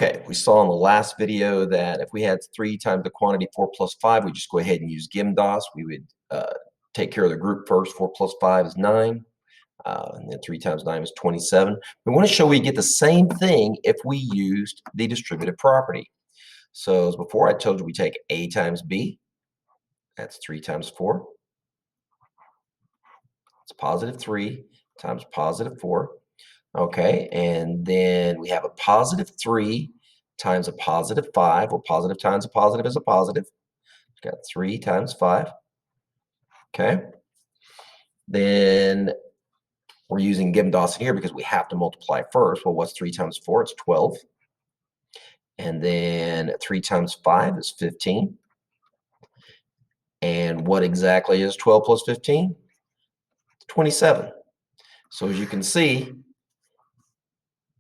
Okay, we saw in the last video that if we had 3 times the quantity 4 plus 5, we just go ahead and use GIMDOS. We would take care of the group first. 4 plus 5 is 9, and then 3 times 9 is 27. We want to show we get the same thing if we used the distributive property. So as before, I told you we take A times B. That's 3 times 4. It's positive 3 times positive 4. Okay, and then we have a positive 3 times a positive 5. Well, positive times a positive is a positive. We've got 3 times 5. Okay. Then we're using GIMDOS here because we have to multiply first. Well, what's 3 times 4? It's 12. And then 3 times 5 is 15. And what exactly is 12 plus 15? 27. So as you can see,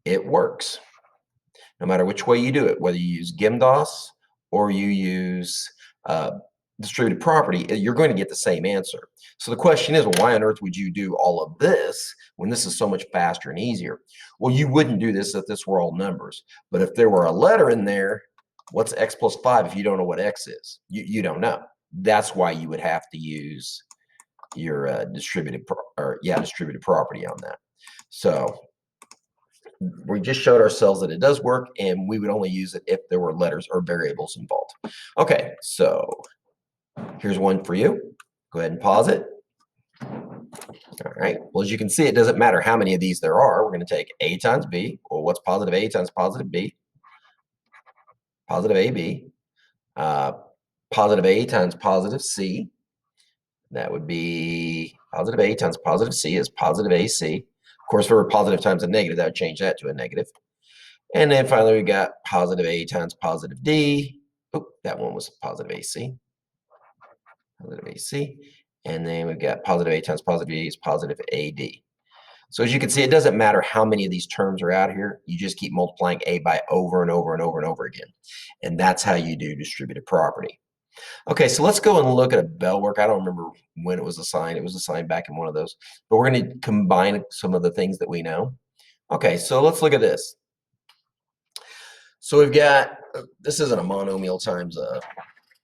it works. No matter which way you do it, whether you use GIMDOS or you use distributed property, you're going to get the same answer. So the question is, well, why on earth would you do all of this when this is so much faster and easier? Well, you wouldn't do this if this were all numbers. But if there were a letter in there, what's x plus 5 if you don't know what x is? You don't know. That's why you would have to use your distributed property on that. So we just showed ourselves that it does work, and we would only use it if there were letters or variables involved. Okay, so here's one for you. Go ahead and pause it. All right, well, as you can see, it doesn't matter how many of these there are. We're going to take A times B. Well, what's positive A times positive B? Positive AB. Positive A times positive C. That would be positive A times positive C is positive AC. Of course, if it were positive times a negative, that would change that to a negative. And then finally, we got positive A times positive D. Oh, that one was positive AC. Positive AC. And then we've got positive A times positive D is positive AD. So as you can see, it doesn't matter how many of these terms are out here. You just keep multiplying A by over and over and over and over again. And that's how you do distributive property. Okay, so let's go and look at a bell work. I don't remember when it was assigned. It was assigned back in one of those. But we're going to combine some of the things that we know. Okay, so let's look at this. So we've got, this isn't a monomial times a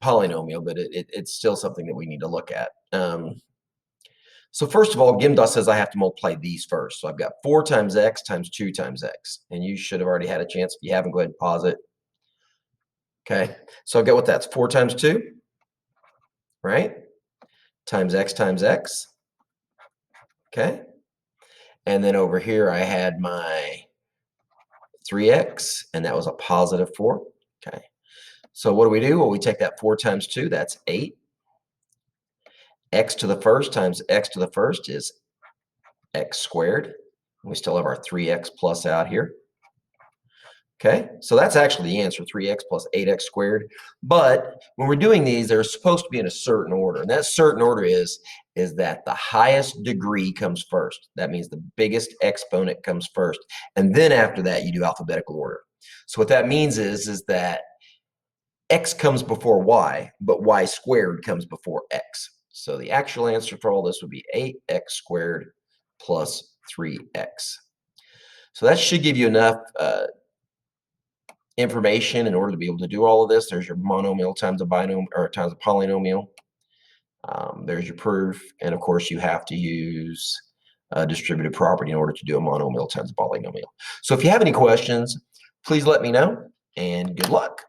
polynomial, but it's still something that we need to look at. So first of all, GIMDOS says I have to multiply these first. So I've got 4 times x times 2 times x. And you should have already had a chance. If you haven't, go ahead and pause it. Okay, so I've got what that's 4 times 2, right? Times x times x. Okay. And then over here I had my 3x, and that was a positive 4. Okay. So what do? Well, we take that 4 times 2, that's 8. X to the first times x to the first is x squared. We still have our 3x plus out here. Okay, so that's actually the answer, 3x plus 8x squared. But when we're doing these, they're supposed to be in a certain order. And that certain order is that the highest degree comes first. That means the biggest exponent comes first. And then after that, you do alphabetical order. So what that means is that x comes before y, but y squared comes before x. So the actual answer for all this would be 8x squared plus 3x. So that should give you enough information in order to be able to do all of this. There's your monomial times a binomial or times a polynomial. There's your proof, and of course you have to use a distributive property in order to do a monomial times a polynomial. So if you have any questions, please let me know, and good luck.